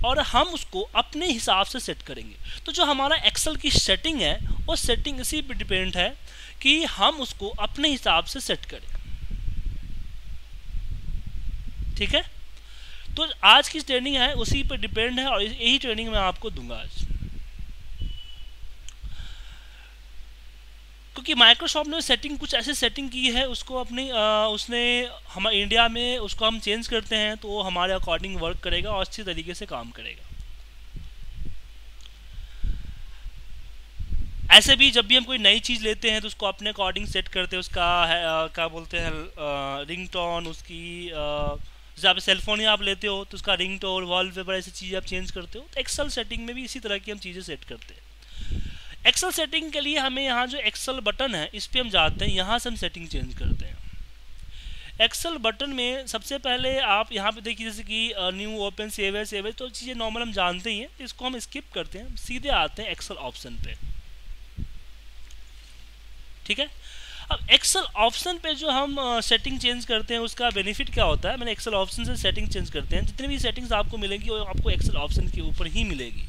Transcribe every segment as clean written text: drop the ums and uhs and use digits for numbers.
और हम उसको अपने हिसाब से सेट करेंगे। तो जो हमारा एक्सेल की सेटिंग है वो सेटिंग इसी पे डिपेंड है कि हम उसको अपने हिसाब से सेट करें। ठीक है, तो आज की ट्रेनिंग है उसी पे डिपेंड है और यही ट्रेनिंग मैं आपको दूंगा आज, क्योंकि माइक्रोसॉफ्ट ने सेटिंग कुछ ऐसे सेटिंग की है उसको अपनी उसने हम इंडिया में उसको हम चेंज करते हैं तो वो हमारे अकॉर्डिंग वर्क करेगा और अच्छी तरीके से काम करेगा। ऐसे भी जब भी हम कोई नई चीज़ लेते हैं तो उसको अपने अकॉर्डिंग सेट करते हैं, उसका क्या बोलते हैं रिंग टोन, उसकी जैसे आप सेलफोन ही आप लेते हो तो उसका रिंग टोन, वॉलपेपर, ऐसी चीज़ें आप चेंज करते हो। तो एक्सेल सेटिंग में भी इसी तरह की हम चीज़ें सेट करते हैं। एक्सेल सेटिंग के लिए हमें यहाँ जो एक्सेल बटन है इस पर हम जाते हैं, यहाँ से हम सेटिंग चेंज करते हैं। एक्सेल बटन में सबसे पहले आप यहाँ पे देखिए जैसे कि न्यू, ओपन, सेव है, तो चीज़ें नॉर्मल हम जानते ही हैं, इसको हम स्किप करते हैं, सीधे आते हैं एक्सेल ऑप्शन पे। ठीक है, अब एक्सेल ऑप्शन पे जो हम सेटिंग चेंज करते हैं उसका बेनिफिट क्या होता है, मैंने एक्सेल ऑप्शन से सेटिंग चेंज करते हैं, जितनी भी सेटिंग्स आपको मिलेंगी वो आपको एक्सेल ऑप्शन के ऊपर ही मिलेगी।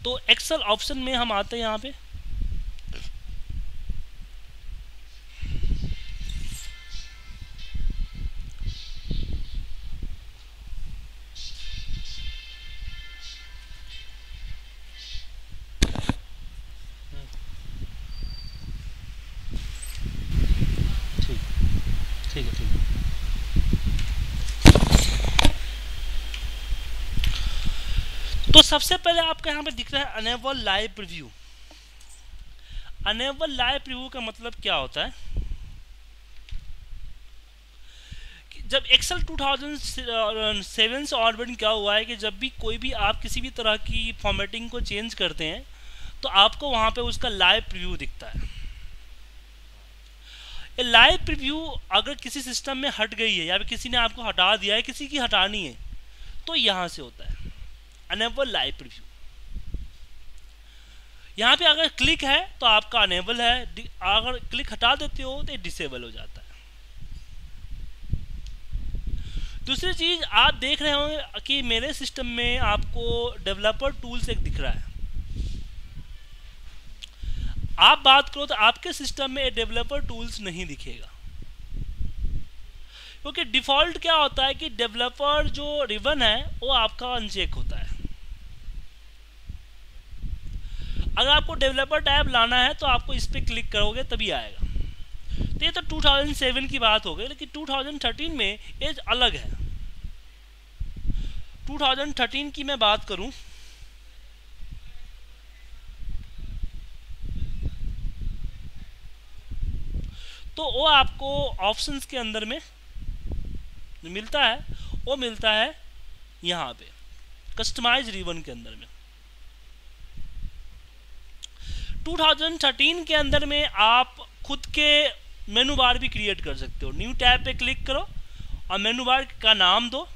तो एक्सेल ऑप्शन में हम आते हैं यहाँ पे, ठीक ठीक है, ठीक है। तो सबसे पहले आपका यहाँ पे दिख रहा है enable live preview. Enable live preview का मतलब क्या होता है कि जब एक्सेल 2007 से ऑनवर्ड क्या हुआ है कि जब भी कोई भी आप किसी भी तरह की फॉर्मेटिंग को चेंज करते हैं तो आपको वहाँ पे उसका लाइव प्रीव्यू दिखता है। ये लाइव प्रीव्यू अगर किसी सिस्टम में हट गई है या फिर किसी ने आपको हटा दिया है, किसी की हटानी है, तो यहाँ से होता है अनेबल लाइव प्रीव्यू। यहाँ पे अगर क्लिक है तो आपका अनेबल है, अगर क्लिक हटा देते हो तो डिसेबल हो जाता है। दूसरी चीज आप देख रहे होंगे कि मेरे सिस्टम में आपको डेवलपर टूल्स एक दिख रहा है। आप बात करो तो आपके सिस्टम में डेवलपर टूल्स नहीं दिखेगा, क्योंकि डिफॉल्ट क्या होता है कि डेवलपर जो रिबन है वो आपका अनचेक होता है। अगर आपको डेवलपर टैब लाना है तो आपको इस पर क्लिक करोगे तभी आएगा। तो ये तो 2007 की बात हो गई, लेकिन 2013 में ये अलग है। 2013 की मैं बात करूं तो वो आपको ऑप्शंस के अंदर में मिलता है, वो मिलता है यहाँ पे कस्टमाइज रिबन के अंदर में। 2013 के अंदर में आप खुद के मेनू बार भी क्रिएट कर सकते हो। न्यू टैब पे क्लिक करो और मेनू बार का नाम दो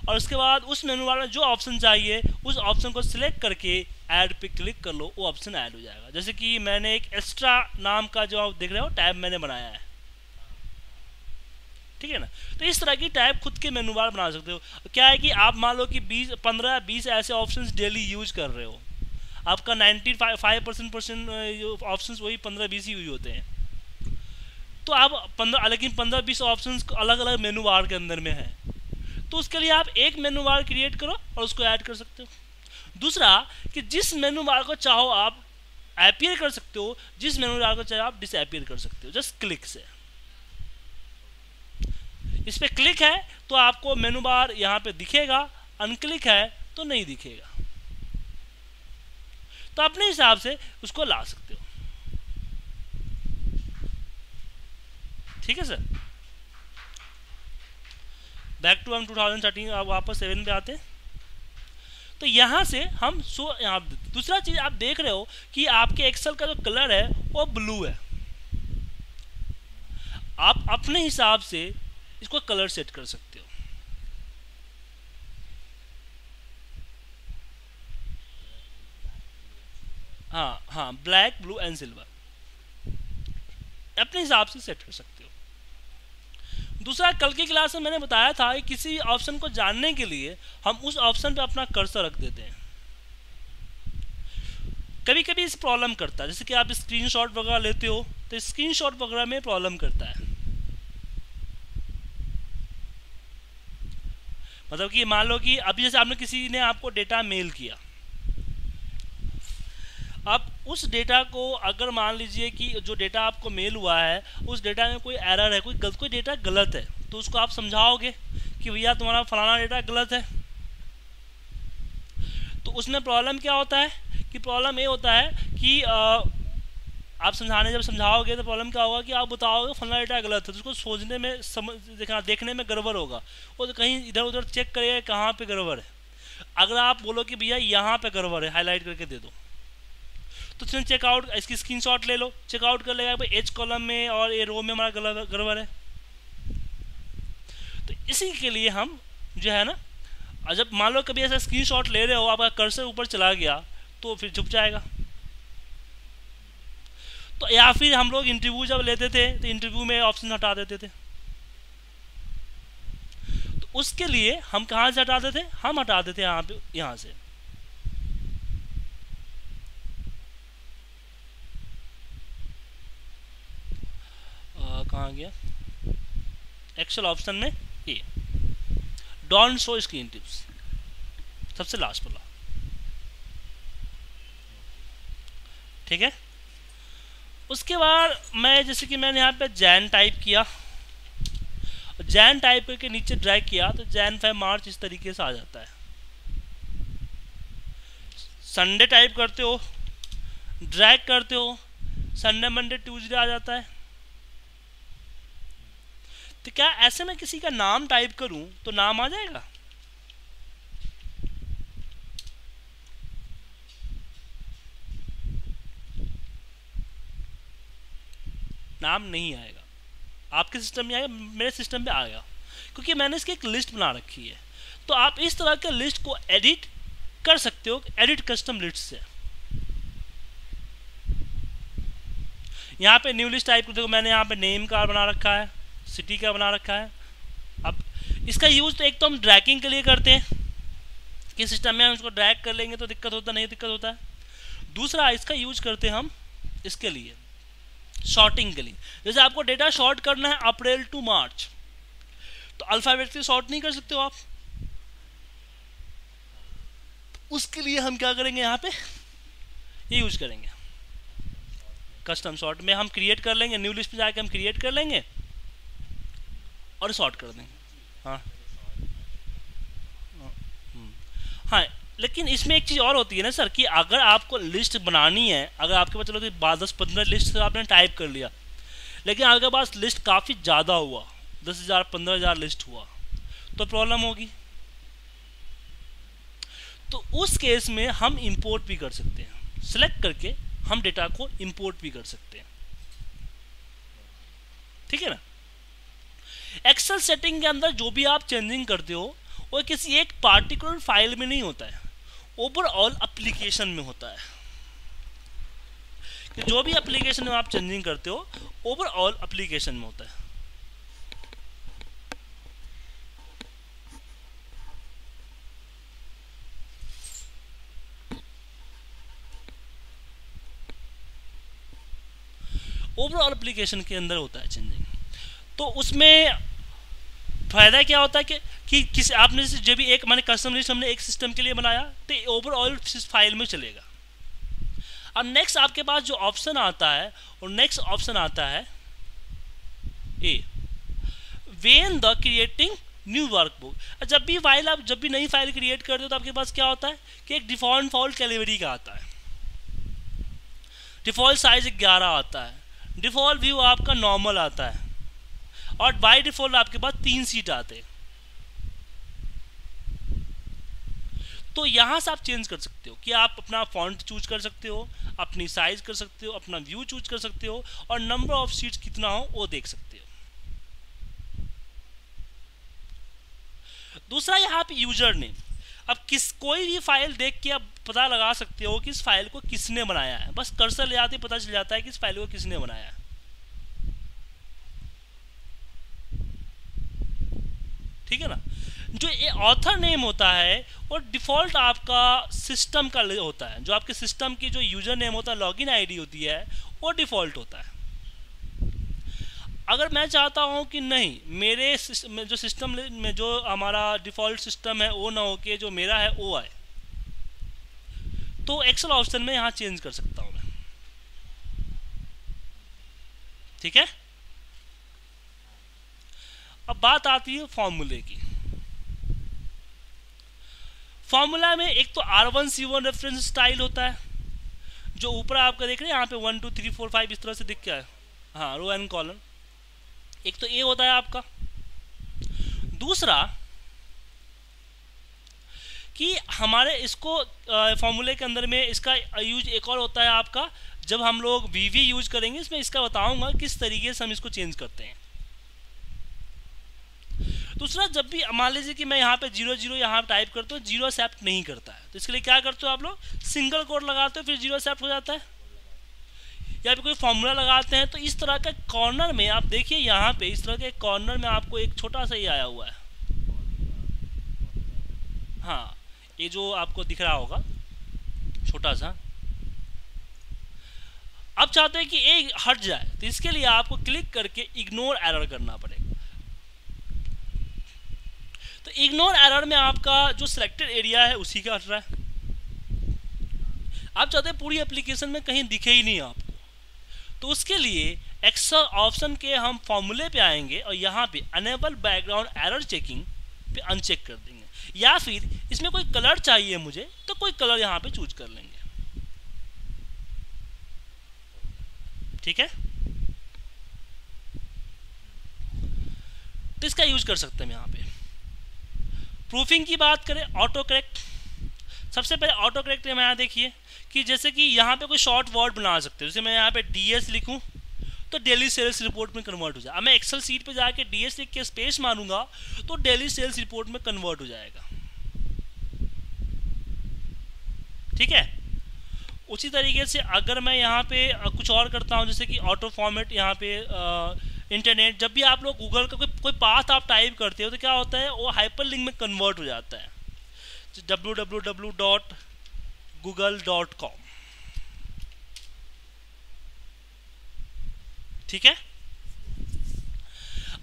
और उसके बाद उस मेनू बार में जो ऑप्शन चाहिए उस ऑप्शन को सिलेक्ट करके ऐड पे क्लिक कर लो, वो ऑप्शन ऐड हो जाएगा। जैसे कि मैंने एक एक्स्ट्रा नाम का जो आप देख रहे हो टैब मैंने बनाया है, ठीक है ना। तो इस तरह की टैब खुद के मेनू बार बना सकते हो। क्या है कि आप मान लो कि 15-20 ऐसे ऑप्शंस डेली यूज कर रहे हो, आपका 95% ऑप्शंस वही 15-20 ही यूज होते हैं, तो आप 15-20 ऑप्शंस अलग अलग मेनू बार के अंदर में है, तो उसके लिए आप एक मेनू बार क्रिएट करो और उसको ऐड कर सकते हो। दूसरा कि जिस मेनू बार को चाहो आप अपीयर कर सकते हो, जिस मेनू बार को चाहो आप डिसअपीयर कर सकते हो, जस्ट क्लिक से। इस पे क्लिक है तो आपको मेनू बार यहाँ पे दिखेगा, अनक्लिक है तो नहीं दिखेगा। तो अपने हिसाब से उसको ला सकते हो। ठीक है सर, बैक टू हम 2013 आप वापस 7 पे आते हैं। तो यहाँ से हम यहाँ दूसरा चीज आप देख रहे हो कि आपके एक्सेल का जो कलर है वो ब्लू है। आप अपने हिसाब से इसको कलर सेट कर सकते हो। हाँ हाँ, ब्लैक, ब्लू एंड सिल्वर अपने हिसाब से सेट कर सकते हो। दूसरा, कल की क्लास में मैंने बताया था कि किसी ऑप्शन को जानने के लिए हम उस ऑप्शन पे अपना कर्सर रख देते हैं। कभी कभी इस प्रॉब्लम करता है, जैसे कि आप स्क्रीनशॉट वगैरह लेते हो तो स्क्रीनशॉट वगैरह में प्रॉब्लम करता है। मतलब कि मान लो कि अभी जैसे आपने किसी ने आपको डेटा मेल किया, अब उस डेटा को अगर मान लीजिए कि जो डेटा आपको मेल हुआ है उस डेटा में कोई एरर है, कोई डेटा गलत है, तो उसको आप समझाओगे कि भैया तुम्हारा फलाना डेटा गलत है। तो उसमें प्रॉब्लम क्या होता है कि प्रॉब्लम ये होता है कि आप जब समझाओगे तो प्रॉब्लम क्या होगा कि आप बताओगे फलाना डेटा गलत है, तो उसको सोचने में देखने में गड़बड़ होगा, वो तो कहीं इधर उधर चेक करेगा कहाँ पे गड़बड़ है। अगर आप बोलो कि भैया यहाँ पे गड़बड़ है, हाईलाइट करके दे दो, तो उसने चेकआउट इसकी स्क्रीनशॉट ले लो, चेकआउट कर लेगा भाई एच कॉलम में और ए रो में हमारा गड़बड़ है। तो इसी के लिए हम जो है ना, जब मान लो कभी ऐसा स्क्रीनशॉट ले रहे हो, आपका कर्सर ऊपर चला गया तो फिर छुप जाएगा। तो या फिर हम लोग इंटरव्यू जब लेते थे तो इंटरव्यू में ऑप्शन हटा देते थे, तो उसके लिए हम कहाँ से हटाते थे, हम हटाते थे यहाँ से। कहाँ गया, एक्सेल ऑप्शन में ये डोंट शो स्क्रीन टिप्स, सबसे लास्ट वाला, ठीक है। उसके बाद मैं जैसे कि मैंने यहाँ पे जैन टाइप किया, जैन टाइप करके नीचे ड्रैग किया तो जैन 5 मार्च इस तरीके से आ जाता है। संडे टाइप करते हो, ड्रैग करते हो, संडे मंडे ट्यूसडे आ जाता है। तो क्या ऐसे में किसी का नाम टाइप करूं तो नाम आ जाएगा? नाम नहीं आएगा, आपके सिस्टम में आएगा, मेरे सिस्टम में आएगा, क्योंकि मैंने इसकी एक लिस्ट बना रखी है। तो आप इस तरह के लिस्ट को एडिट कर सकते हो, एडिट कस्टम लिस्ट से। यहाँ पे न्यू लिस्ट टाइप देखो, मैंने यहाँ पे नेम का बना रखा है, सिटी का बना रखा है। अब इसका यूज तो एक तो हम ड्रैगिंग के लिए करते हैं कि सिस्टम में हम उसको ड्रैग कर लेंगे तो दिक्कत होता है। दूसरा इसका यूज करते हैं हम इसके लिए शॉर्टिंग के लिए। जैसे आपको डेटा शॉर्ट करना है अप्रैल टू मार्च, तो अल्फाबेट से शॉर्ट नहीं कर सकते हो आप, उसके लिए हम क्या करेंगे, यहाँ पे ये यूज करेंगे कस्टम शॉर्ट में। हम क्रिएट कर लेंगे, न्यू लिस्ट पे जाके हम क्रिएट कर लेंगे और शॉर्ट कर देंगे। हाँ, लेकिन इसमें एक चीज़ और होती है ना सर, कि अगर आपको लिस्ट बनानी है, अगर आपके पास चलो कि 10-15 लिस्ट से आपने टाइप कर लिया, लेकिन आपके पास लिस्ट काफ़ी ज़्यादा हुआ, 10,000 15,000 लिस्ट हुआ, तो प्रॉब्लम होगी। तो उस केस में हम इंपोर्ट भी कर सकते हैं, सिलेक्ट करके हम डेटा को इंपोर्ट भी कर सकते हैं, ठीक है ना। एक्सेल सेटिंग के अंदर जो भी आप चेंजिंग करते हो वो किसी एक पार्टिकुलर फाइल में नहीं होता है, ओवरऑल एप्लीकेशन में होता है। कि जो भी एप्लीकेशन में आप चेंजिंग करते हो ओवरऑल एप्लीकेशन में होता है। ओवरऑल एप्लीकेशन के अंदर होता है चेंजिंग। तो उसमें फायदा क्या होता है कि किसी आपने जो भी एक मैंने कस्टम लिस्ट हमने एक सिस्टम के लिए बनाया तो ओवरऑल फाइल में चलेगा। अब नेक्स्ट आपके पास जो ऑप्शन आता है, और नेक्स्ट ऑप्शन आता है a when the creating new workbook. जब भी नई फाइल क्रिएट करते हो तो आपके पास क्या होता है कि एक डिफॉल्ट कैटेगरी का आता है, डिफॉल्ट साइज 11 आता है, डिफॉल्ट व्यू आपका नॉर्मल आता है, और बाय डिफॉल्ट आपके पास 3 सीट आते हैं। तो यहां से आप चेंज कर सकते हो कि आप अपना फॉन्ट चूज कर सकते हो, अपनी साइज कर सकते हो, अपना व्यू चूज कर सकते हो, और नंबर ऑफ सीट्स कितना हो वो देख सकते हो। दूसरा यहाँ पे यूजर नेम। अब कोई भी फाइल देख के आप पता लगा सकते हो कि इस फाइल को किसने बनाया है, बस कर्सर ले आते पता चल जाता है कि इस फाइल को किसने बनाया है। ठीक है ना। जो ये ऑथर नेम होता है वो डिफ़ॉल्ट आपका सिस्टम का होता है, जो आपके सिस्टम की जो यूज़र नेम होता है, लॉगिन आईडी होती है, वो डिफ़ॉल्ट होता है। अगर मैं चाहता हूँ कि नहीं, मेरे जो सिस्टम में जो हमारा डिफ़ॉल्ट सिस्टम है वो ना हो के जो मेरा है वो आए, तो एक्सेल ऑप्शन में यहाँ चेंज कर सकता हूँ मैं। ठीक है। अब बात आती है फॉर्मूले की। फॉर्मूला में एक तो R1C1 रेफरेंस स्टाइल होता है, जो ऊपर आपका देख रहे हैं यहाँ पे 1 2 3 4 5 इस तरह से दिख क्या है, हाँ, रो एंड कॉलम। एक तो ये होता है आपका। दूसरा कि हमारे इसको फॉर्मूले के अंदर में इसका यूज एक और होता है आपका, जब हम लोग VV यूज करेंगे, इसमें इसका बताऊंगा किस तरीके से हम इसको चेंज करते हैं। दूसरा, जब भी मान लीजिए कि मैं यहाँ पे 00 यहाँ टाइप करता हूँ, 0 एक्सेप्ट नहीं करता है, तो इसके लिए क्या करते हो आप लोग, सिंगल कोड लगाते हो, फिर 0 एक्सेप्ट हो जाता है। या फिर कोई फॉर्मूला लगाते हैं, तो इस तरह का कॉर्नर में आप देखिए, यहाँ पे इस तरह के कॉर्नर में आपको एक छोटा सा ही आया हुआ है, हाँ, ये जो आपको दिख रहा होगा छोटा सा। अब चाहते हैं कि ये हट जाए, तो इसके लिए आपको क्लिक करके इग्नोर एरर करना पड़ेगा। तो इग्नोर एरर में आपका जो सिलेक्टेड एरिया है उसी का हट रहा है। आप चाहते हैं पूरी एप्लीकेशन में कहीं दिखे ही नहीं आपको, तो उसके लिए एक्सेल ऑप्शन के हम फॉर्मूले पे आएंगे और यहाँ पे अनेबल बैकग्राउंड एरर चेकिंग पे अनचेक कर देंगे, या फिर इसमें कोई कलर चाहिए मुझे तो कोई कलर यहाँ पे चूज कर लेंगे। ठीक है, तो इसका यूज कर सकते हैं यहाँ पे। प्रूफिंग की बात करें, ऑटो करेक्ट। सबसे पहले ऑटो करेक्ट में यहाँ देखिए कि जैसे कि यहाँ पे कोई शॉर्ट वर्ड बना सकते हो, जैसे मैं यहाँ पे DS लिखूँ तो डेली सेल्स रिपोर्ट में कन्वर्ट हो जाए। अब मैं एक्सेल सीट पे जाके DS लिख के स्पेस मारूंगा तो डेली सेल्स रिपोर्ट में कन्वर्ट हो जाएगा। ठीक है। उसी तरीके से अगर मैं यहाँ पे कुछ और करता हूँ, जैसे कि ऑटो फॉर्मेट, यहाँ पे इंटरनेट, जब भी आप लोग गूगल का कोई पाथ आप टाइप करते हो तो क्या होता है, वो हाइपरलिंक में कन्वर्ट हो जाता है, www.google.com। ठीक है।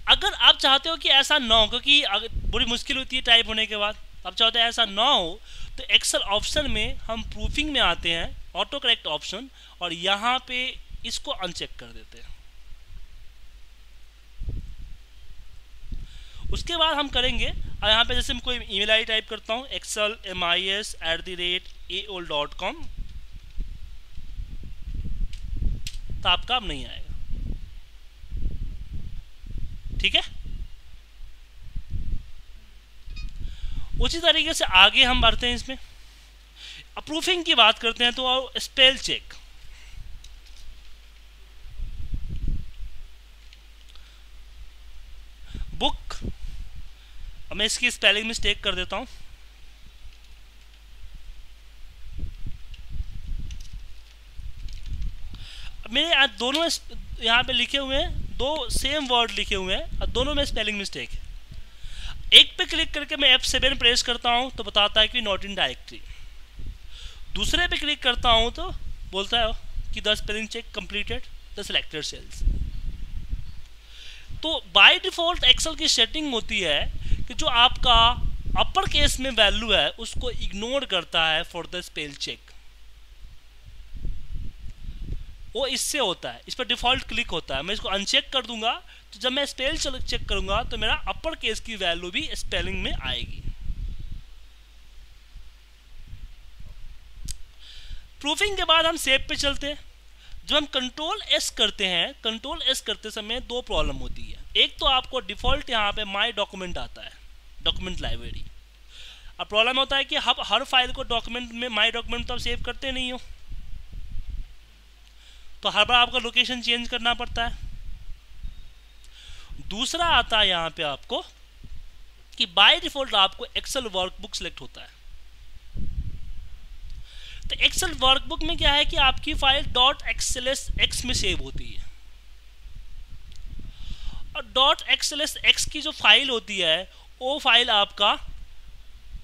अगर आप चाहते हो कि ऐसा ना हो, क्योंकि बड़ी मुश्किल होती है टाइप होने के बाद, आप चाहते हैं ऐसा ना हो, तो एक्सेल ऑप्शन में हम प्रूफिंग में आते हैं, ऑटो करेक्ट ऑप्शन, और यहाँ पे इसको अनचेक कर देते हैं। उसके बाद हम करेंगे, और यहाँ पे जैसे मैं कोई ईमेल आईडी टाइप करता हूँ, excelmis@aol.com, तो आपका अब नहीं आएगा। ठीक है। उसी तरीके से आगे हम बढ़ते हैं इसमें। अप्रूविंग की बात करते हैं तो स्पेल चेक। बुक, अब मैं इसकी स्पेलिंग मिस्टेक कर देता हूं। मेरे दोनों यहाँ पे लिखे हुए हैं, दो सेम वर्ड लिखे हुए हैं और दोनों में स्पेलिंग मिस्टेक है। एक पे क्लिक करके मैं F7 प्रेस करता हूं तो बताता है कि नॉट इन डायरेक्टरी। दूसरे पे क्लिक करता हूं तो बोलता है कि the spelling check completed the selected cells. तो बाय डिफॉल्ट एक्सेल की सेटिंग होती है कि जो आपका अपर केस में वैल्यू है उसको इग्नोर करता है फॉर द स्पेल चेक। वो इससे होता है, इस पर डिफॉल्ट क्लिक होता है। मैं इसको अनचेक कर दूंगा तो जब मैं स्पेल चेक करूंगा तो मेरा अपर केस की वैल्यू भी स्पेलिंग में आएगी। प्रूफिंग के बाद हम सेव पे चलते हैं। जब हम कंट्रोल एस करते हैं, कंट्रोल एस करते समय दो प्रॉब्लम होती है। एक तो आपको डिफॉल्ट यहाँ पे माई डॉक्यूमेंट आता है, डॉक्यूमेंट लाइब्रेरी। अब प्रॉब्लम होता है कि हम हर फाइल को डॉक्यूमेंट में माई डॉक्यूमेंट तो आप सेव करते नहीं हो, तो हर बार आपका लोकेशन चेंज करना पड़ता है। दूसरा आता है यहाँ पे आपको कि बाय डिफॉल्ट आपको एक्सेल वर्कबुक सिलेक्ट होता है। तो एक्सेल वर्कबुक में क्या है कि आपकी फाइल .xlsx में सेव होती है, और .xlsx की जो फाइल होती है वो फाइल आपका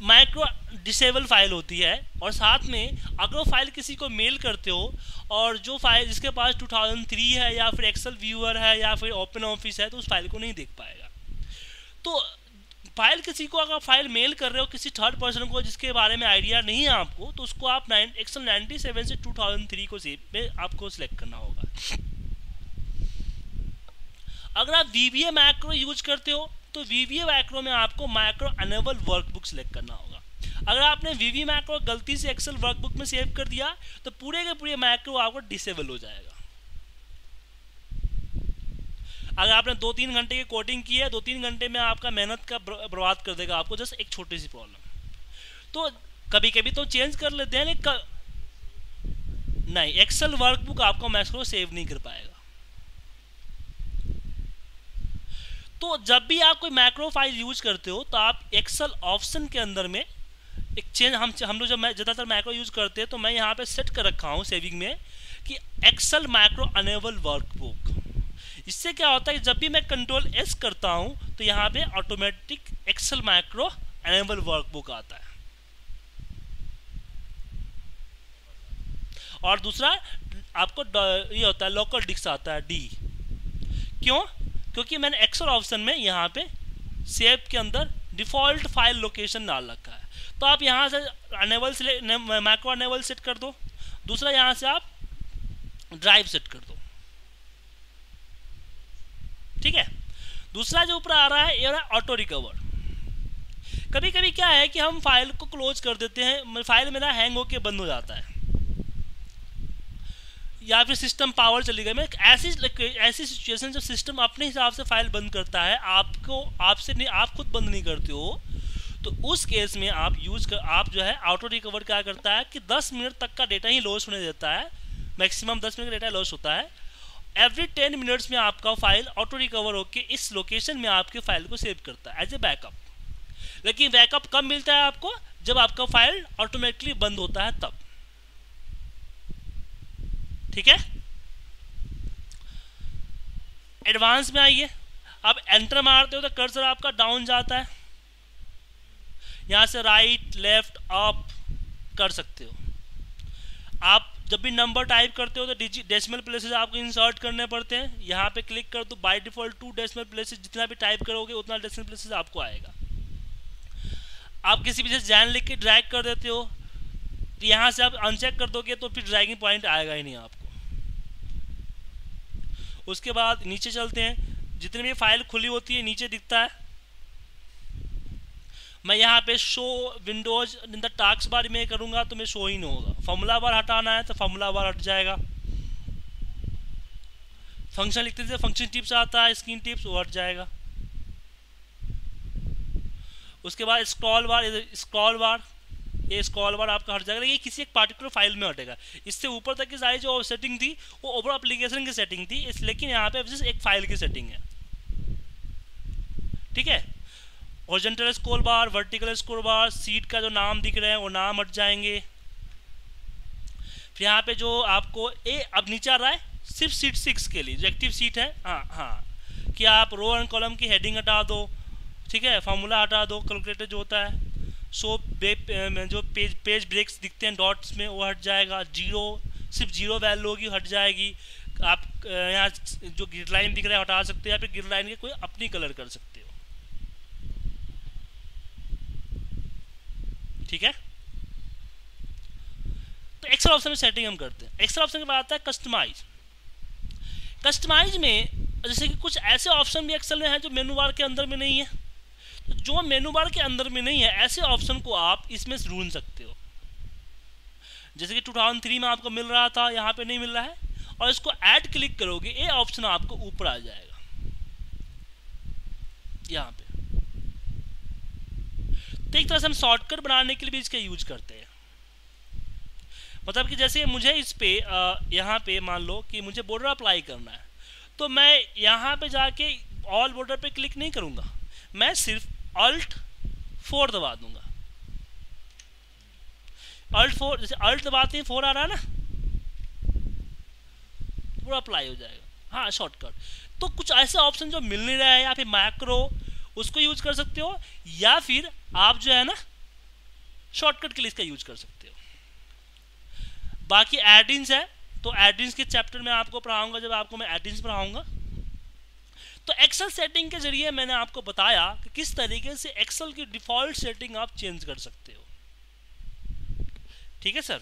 माइक्रो डिसेबल फाइल होती है। और साथ में अगर वो फाइल किसी को मेल करते हो और जो फाइल जिसके पास 2003 है या फिर एक्सेल व्यूअर है या फिर ओपन ऑफिस है तो उस फाइल को नहीं देख पाएगा। तो फाइल किसी को अगर फाइल मेल कर रहे हो किसी थर्ड पर्सन को जिसके बारे में आइडिया नहीं है आपको, तो उसको आप एक्सेल 97 से 2003 को सेव में आपको सिलेक्ट करना होगा। अगर आप VBA मैक्रो यूज करते हो तो VBA मैक्रो में आपको मैक्रो अनेबल वर्कबुक सिलेक्ट करना होगा। अगर आपने VBA मैक्रो गलती से एक्सेल वर्कबुक में सेव कर दिया तो पूरे के पूरे मैक्रो आपको डिसेबल हो जाएगा। अगर आपने 2-3 घंटे की कोडिंग की है, 2-3 घंटे में आपका मेहनत का बर्बाद कर देगा आपको जस्ट एक छोटी सी प्रॉब्लम। तो कभी कभी तो चेंज कर लेते हैं लेकिन नहीं, एक्सेल वर्कबुक आपको मैक्रो सेव नहीं कर पाएगा। तो जब भी आप कोई मैक्रो फाइल यूज करते हो तो आप एक्सेल ऑप्शन के अंदर में एक चेंज हम लोग जब ज़्यादातर मैक्रो यूज करते हैं तो मैं यहाँ पे सेट कर रखा हूँ सेविंग में कि एक्सेल मैक्रो अनेबल वर्कबुक। इससे क्या होता है कि जब भी मैं Ctrl+S करता हूँ तो यहाँ पे automatic Excel macro enable workbook आता है। और दूसरा आपको ये होता है लोकल डिस्क आता है D। क्यों? क्योंकि मैंने एक्सेल ऑप्शन में यहाँ पे सेव के अंदर डिफ़ॉल्ट फाइल लोकेशन डाल रखा है। तो आप यहाँ से अनेबल मैक्रो अनेबल सेट कर दो, दूसरा यहाँ से आप ड्राइव सेट कर दो, ठीक है। दूसरा जो ऊपर आ रहा है ये रहा ऑटो रिकवर। कभी कभी क्या है कि हम फाइल को क्लोज कर देते हैं, फाइल मेरा हैंग होके बंद हो जाता है या फिर सिस्टम पावर चली गई। मैं ऐसी सिचुएशन जब सिस्टम अपने हिसाब से फाइल बंद करता है, आपसे नहीं, आप खुद बंद नहीं करते हो, तो उस केस में आप आप जो है ऑटो रिकवर क्या करता है कि 10 मिनट तक का डेटा ही लॉस होने देता है, मैक्सिमम 10 मिनट का डेटा लॉस होता है। एवरी 10 मिनट्स में आपका फाइल ऑटो रिकवर होकर इस लोकेशन में आपके फाइल को सेव करता है एज ए बैकअप। लेकिन बैकअप कब मिलता है आपको? जब आपका फाइल ऑटोमेटिकली बंद होता है तब, ठीक है। एडवांस में आइए, अब एंटर मारते हो तो कर्सर आपका डाउन जाता है, यहां से राइट लेफ्ट अप कर सकते हो। आप जब भी नंबर टाइप करते हो तो डेसिमल प्लेसेस आपको इंसर्ट करने पड़ते हैं, यहाँ पे क्लिक कर दो, बाय डिफॉल्ट 2 डेसिमल प्लेसेस, जितना भी टाइप करोगे उतना डेसिमल प्लेसेस आपको आएगा। आप किसी भी से जैन लिख के ड्रैग कर देते हो तो यहाँ से आप अनचेक कर दोगे तो फिर ड्रैगिंग पॉइंट आएगा ही नहीं आपको। उसके बाद नीचे चलते हैं, जितनी भी फाइल खुली होती है नीचे दिखता है। मैं यहाँ पे show Windows in the task bar में करूँगा तो मैं शो ही नहीं होगा। फॉर्मूला बार हटाना है तो फॉर्मूला बार हट जाएगा। फंक्शन लिखते थे फंक्शन टिप्स आता है, स्क्रीन टिप्स वो हट जाएगा। उसके बाद स्क्रॉल बार ये स्क्रॉल बार आपका हट जाएगा, लेकिन किसी एक पार्टिकुलर फाइल में हटेगा। इससे ऊपर तक की सारी जो सेटिंग थी वो ओवर एप्लीकेशन की सेटिंग थी, लेकिन यहाँ पे जस्ट एक फाइल की सेटिंग है, ठीक है। हॉरिजॉन्टल स्क्रॉल बार, वर्टिकल स्क्रॉल बार, सीट का जो नाम दिख रहे हैं वो नाम हट जाएंगे। फिर यहाँ पे जो आपको अब नीचे आ रहा है सिर्फ सीट 6 के लिए जो एक्टिव सीट है, हाँ कि आप रो एंड कॉलम की हेडिंग हटा दो, ठीक है, फार्मूला हटा दो, कैलकुलेटर जो होता है, सो जो पेज ब्रेक्स दिखते हैं डॉट्स में वो हट जाएगा, सिर्फ जीरो वैल्यू होगी हट जाएगी। आप यहाँ जो ग्रिड लाइन दिख रहा है हटा सकते हैं, या फिर ग्रिड लाइन के कोई अपनी कलर कर सकते हो, ठीक है। तो एक्सेल ऑप्शन में सेटिंग हम करते हैं। एक्सेल ऑप्शन के बाद आता है कस्टमाइज। कस्टमाइज में जैसे कि कुछ ऐसे ऑप्शन भी एक्सेल में है जो मेनू बार के अंदर में नहीं है, तो जो मेनू बार के अंदर में नहीं है ऐसे ऑप्शन को आप इसमें ढूंढ सकते हो। जैसे कि 2003 में आपको मिल रहा था, यहाँ पे नहीं मिल रहा है, और इसको ऐड क्लिक करोगे ये ऑप्शन आपको ऊपर आ जाएगा यहाँ पे। तो एक तरह से हम शॉर्टकट बनाने के लिए भी इसका यूज करते हैं। मतलब कि जैसे मुझे इस पे यहाँ पे मान लो कि मुझे बॉर्डर अप्लाई करना है, तो मैं यहाँ पे जाके ऑल बॉर्डर पे क्लिक नहीं करूँगा, मैं सिर्फ Alt 4 दबा दूंगा। Alt 4 जैसे Alt दबाते हैं 4 आ रहा है ना, पूरा अप्लाई हो जाएगा। हाँ शॉर्टकट। तो कुछ ऐसे ऑप्शन जो मिल नहीं रहा है या फिर मैक्रो उसको यूज कर सकते हो, या फिर आप जो है ना शॉर्टकट के लिए इसका यूज कर सकते हो। बाकी एडिंस है, तो एडिंस के चैप्टर में आपको पढ़ाऊंगा जब आपको मैं एडिंस पढ़ाऊंगा। तो एक्सेल सेटिंग के जरिए मैंने आपको बताया कि किस तरीके से एक्सेल की डिफॉल्ट सेटिंग आप चेंज कर सकते हो। ठीक है सर।